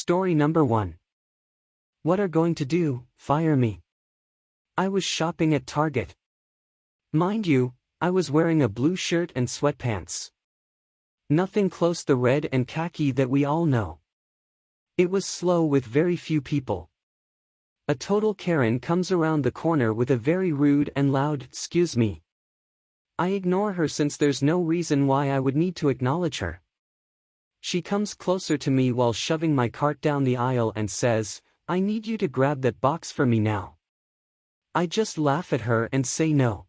Story number 1. What are going to do, fire me? I was shopping at Target. Mind you, I was wearing a blue shirt and sweatpants. Nothing close the red and khaki that we all know. It was slow with very few people. A total Karen comes around the corner with a very rude and loud "Excuse me." I ignore her since there's no reason why I would need to acknowledge her. She comes closer to me while shoving my cart down the aisle and says, "I need you to grab that box for me now." I just laugh at her and say no.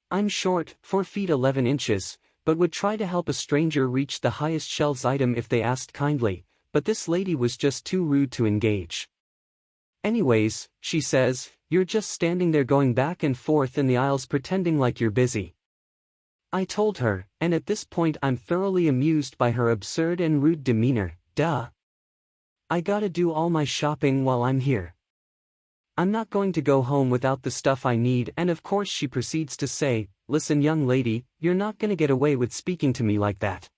I'm short, 4 feet 11 inches, but would try to help a stranger reach the highest shelves item if they asked kindly, but this lady was just too rude to engage. Anyways, she says, "You're just standing there going back and forth in the aisles pretending like you're busy." I told her, and at this point I'm thoroughly amused by her absurd and rude demeanor. Duh. I gotta do all my shopping while I'm here. I'm not going to go home without the stuff I need, and of course she proceeds to say, "Listen, young lady, you're not gonna get away with speaking to me like that."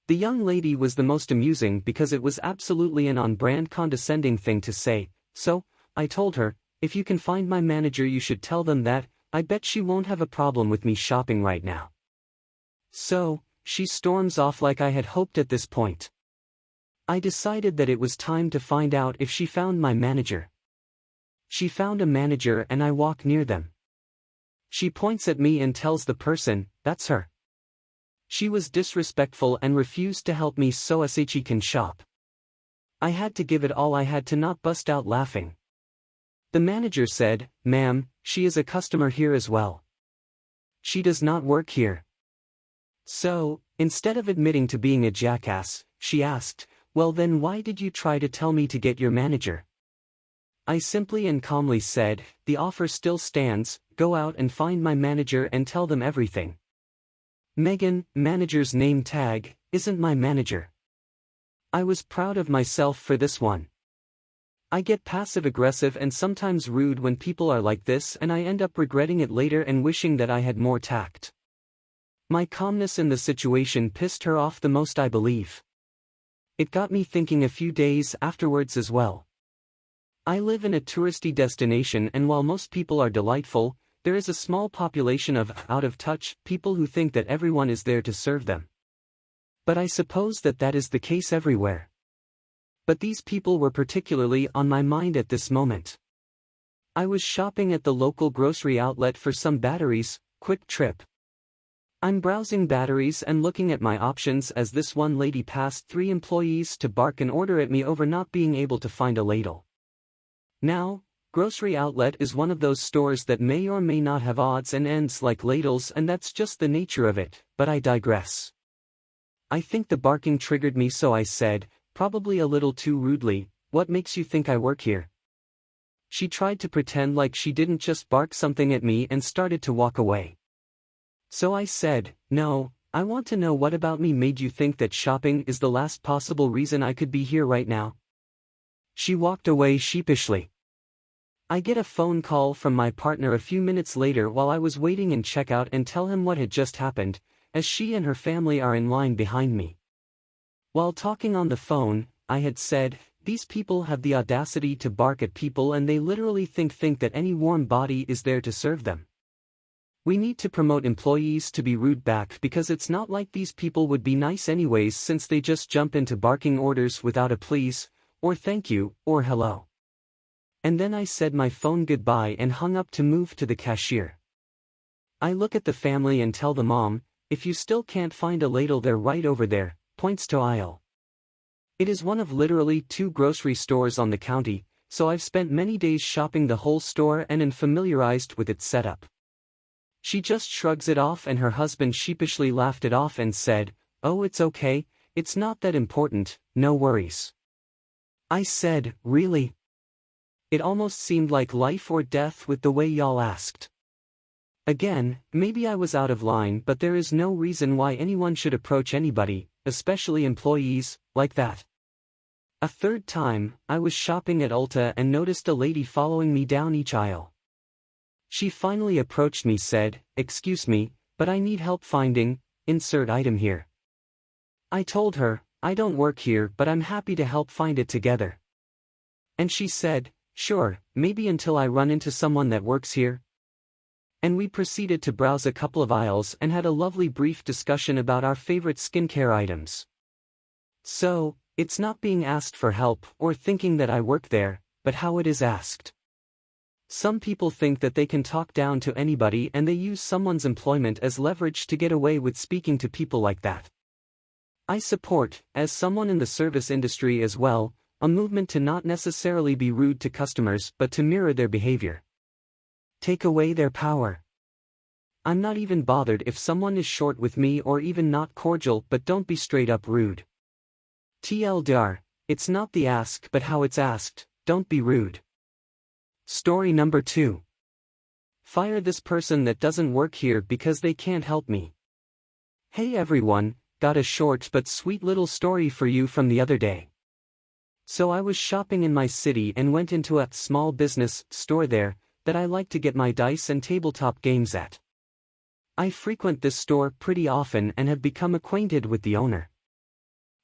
The young lady was the most amusing because it was absolutely an on-brand condescending thing to say, so, I told her, "If you can find my manager you should tell them that, I bet she won't have a problem with me shopping right now." So, she storms off like I had hoped at this point. I decided that it was time to find out if she found my manager. She found a manager and I walk near them. She points at me and tells the person, "That's her." She was disrespectful and refused to help me so she can shop. I had to give it all I had to not bust out laughing. The manager said, "Ma'am, she is a customer here as well. She does not work here." So, instead of admitting to being a jackass, she asked, "Well then why did you try to tell me to get your manager?" I simply and calmly said, "The offer still stands, go out and find my manager and tell them everything." Megan, manager's name tag, isn't my manager. I was proud of myself for this one. I get passive-aggressive and sometimes rude when people are like this, and I end up regretting it later and wishing that I had more tact. My calmness in the situation pissed her off the most, I believe. It got me thinking a few days afterwards as well. I live in a touristy destination, and while most people are delightful, there is a small population of out-of-touch people who think that everyone is there to serve them. But I suppose that is the case everywhere. But these people were particularly on my mind at this moment. I was shopping at the local grocery outlet for some batteries, quick trip. I'm browsing batteries and looking at my options as this one lady passed 3 employees to bark and order at me over not being able to find a ladle. Now, grocery outlet is one of those stores that may or may not have odds and ends like ladles, and that's just the nature of it, but I digress. I think the barking triggered me, so I said, probably a little too rudely, "What makes you think I work here?" She tried to pretend like she didn't just bark something at me and started to walk away. So I said, "No, I want to know what about me made you think that shopping is the last possible reason I could be here right now?" She walked away sheepishly. I get a phone call from my partner a few minutes later while I was waiting in checkout and tell him what had just happened, as she and her family are in line behind me. While talking on the phone, I had said, "These people have the audacity to bark at people, and they literally think that any warm body is there to serve them. We need to promote employees to be rude back, because it's not like these people would be nice anyways, since they just jump into barking orders without a please, or thank you, or hello." And then I said my phone goodbye and hung up to move to the cashier. I look at the family and tell the mom, "If you still can't find a ladle, they're right over there," points to aisle. It is one of literally 2 grocery stores on the county, so I've spent many days shopping the whole store and am familiarized with its setup. She just shrugs it off, and her husband sheepishly laughed it off and said, "Oh, it's okay, it's not that important, no worries." I said, "Really?" It almost seemed like life or death with the way y'all asked. Again, maybe I was out of line, but there is no reason why anyone should approach anybody, especially employees, like that. A third time, I was shopping at Ulta and noticed a lady following me down each aisle. She finally approached me, said, "Excuse me, but I need help finding, insert item here." I told her, I don't work here but I'm happy to help find it together. And she said, sure, maybe until I run into someone that works here. And we proceeded to browse a couple of aisles and had a lovely brief discussion about our favorite skincare items. So, it's not being asked for help or thinking that I work there, but how it is asked. Some people think that they can talk down to anybody and they use someone's employment as leverage to get away with speaking to people like that. I support, as someone in the service industry as well, a movement to not necessarily be rude to customers but to mirror their behavior. Take away their power. I'm not even bothered if someone is short with me or even not cordial, but don't be straight up rude. TLDR, it's not the ask but how it's asked, don't be rude. Story number 2. Fire this person that doesn't work here because they can't help me. Hey everyone, got a short but sweet little story for you from the other day. So I was shopping in my city and went into a small business store there that I like to get my dice and tabletop games at. I frequent this store pretty often and have become acquainted with the owner.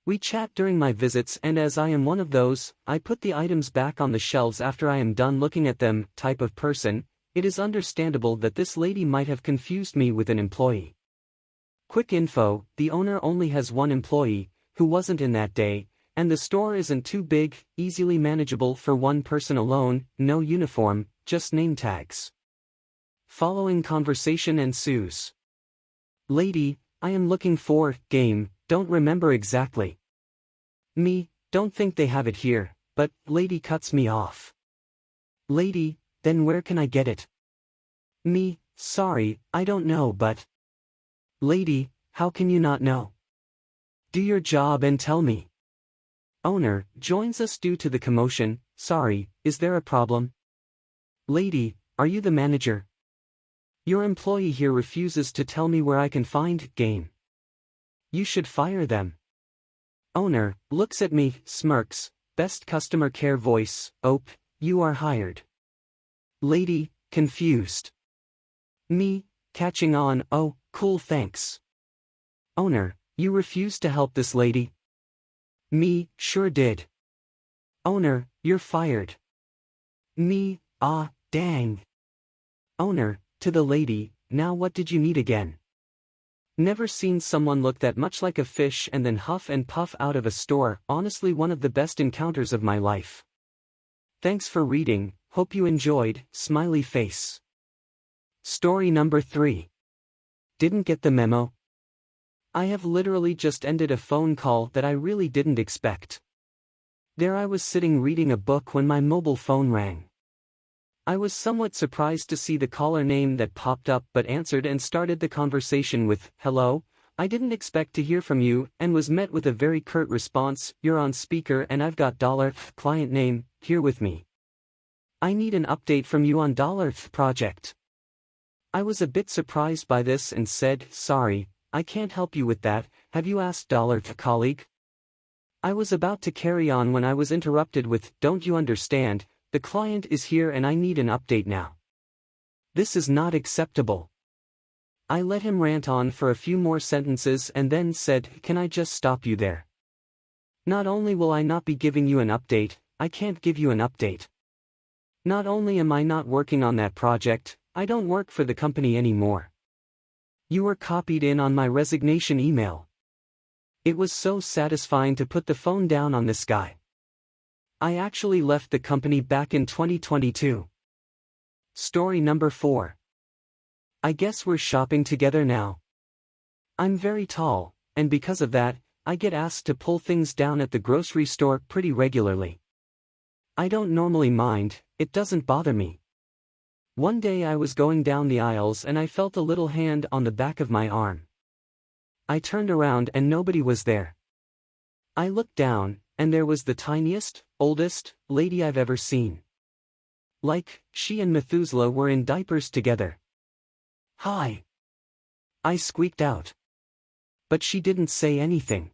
We chat during my visits, and as I am one of those, I put the items back on the shelves after I am done looking at them type of person. It is understandable that this lady might have confused me with an employee. Quick info, the owner only has one employee, who wasn't in that day, and the store isn't too big, easily manageable for one person alone, no uniform, just name tags. Following conversation ensues. Lady, I am looking for game, don't remember exactly. Me, don't think they have it here, but lady cuts me off. Lady, then where can I get it? Me, sorry, I don't know but. Lady, how can you not know? Do your job and tell me. Owner, joins us due to the commotion, sorry, is there a problem? Lady, are you the manager? Your employee here refuses to tell me where I can find game. You should fire them. Owner, looks at me, smirks, best customer care voice, ope, you are hired. Lady, confused. Me, catching on, oh, cool thanks. Owner, you refused to help this lady? Me, sure did. Owner, you're fired. Me, ah, dang. Owner, to the lady, now what did you need again? Never seen someone look that much like a fish and then huff and puff out of a store, honestly one of the best encounters of my life. Thanks for reading, hope you enjoyed, smiley face. Story number 3. Didn't get the memo? I have literally just ended a phone call that I really didn't expect. There I was sitting reading a book when my mobile phone rang. I was somewhat surprised to see the caller name that popped up but answered and started the conversation with, hello, I didn't expect to hear from you, and was met with a very curt response, you're on speaker and I've got client name here with me. I need an update from you on project. I was a bit surprised by this and said, sorry, I can't help you with that, have you asked colleague? I was about to carry on when I was interrupted with, don't you understand, the client is here and I need an update now. This is not acceptable. I let him rant on for a few more sentences and then said, can I just stop you there? Not only will I not be giving you an update, I can't give you an update. Not only am I not working on that project, I don't work for the company anymore. You were copied in on my resignation email. It was so satisfying to put the phone down on this guy. I actually left the company back in 2022. Story number 4. I guess we're shopping together now. I'm very tall, and because of that, I get asked to pull things down at the grocery store pretty regularly. I don't normally mind, it doesn't bother me. One day I was going down the aisles and I felt a little hand on the back of my arm. I turned around and nobody was there. I looked down, and there was the tiniest, oldest lady I've ever seen. Like, she and Methuselah were in diapers together. Hi. I squeaked out. But she didn't say anything.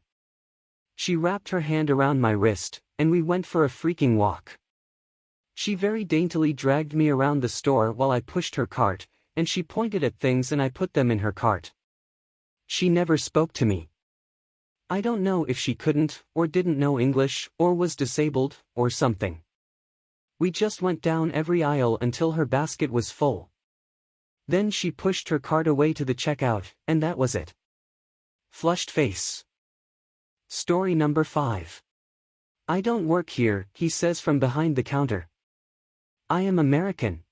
She wrapped her hand around my wrist, and we went for a freaking walk. She very daintily dragged me around the store while I pushed her cart, and she pointed at things and I put them in her cart. She never spoke to me. I don't know if she couldn't, or didn't know English, or was disabled, or something. We just went down every aisle until her basket was full. Then she pushed her cart away to the checkout, and that was it. Flushed face. Story number 5. I don't work here, he says from behind the counter. I am American.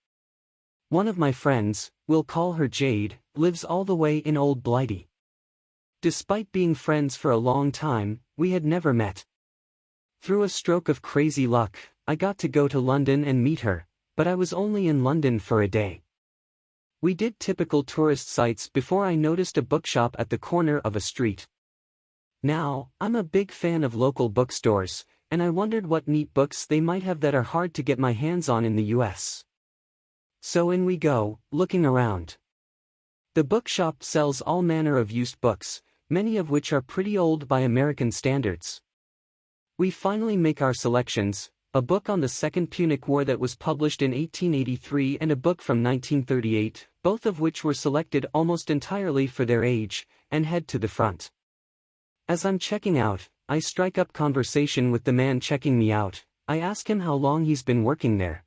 One of my friends, we'll call her Jade, lives all the way in Old Blighty. Despite being friends for a long time, we had never met. Through a stroke of crazy luck, I got to go to London and meet her, but I was only in London for a day. We did typical tourist sites before I noticed a bookshop at the corner of a street. Now, I'm a big fan of local bookstores, and I wondered what neat books they might have that are hard to get my hands on in the US. So in we go, looking around. The bookshop sells all manner of used books, many of which are pretty old by American standards. We finally make our selections, a book on the Second Punic War that was published in 1883 and a book from 1938, both of which were selected almost entirely for their age, and head to the front. As I'm checking out, I strike up conversation with the man checking me out. I ask him how long he's been working there.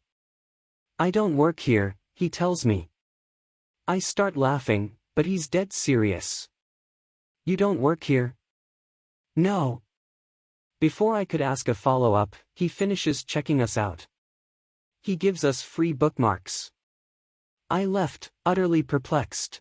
I don't work here, he tells me. I start laughing, but he's dead serious. You don't work here? No. Before I could ask a follow-up, he finishes checking us out. He gives us free bookmarks. I left, utterly perplexed.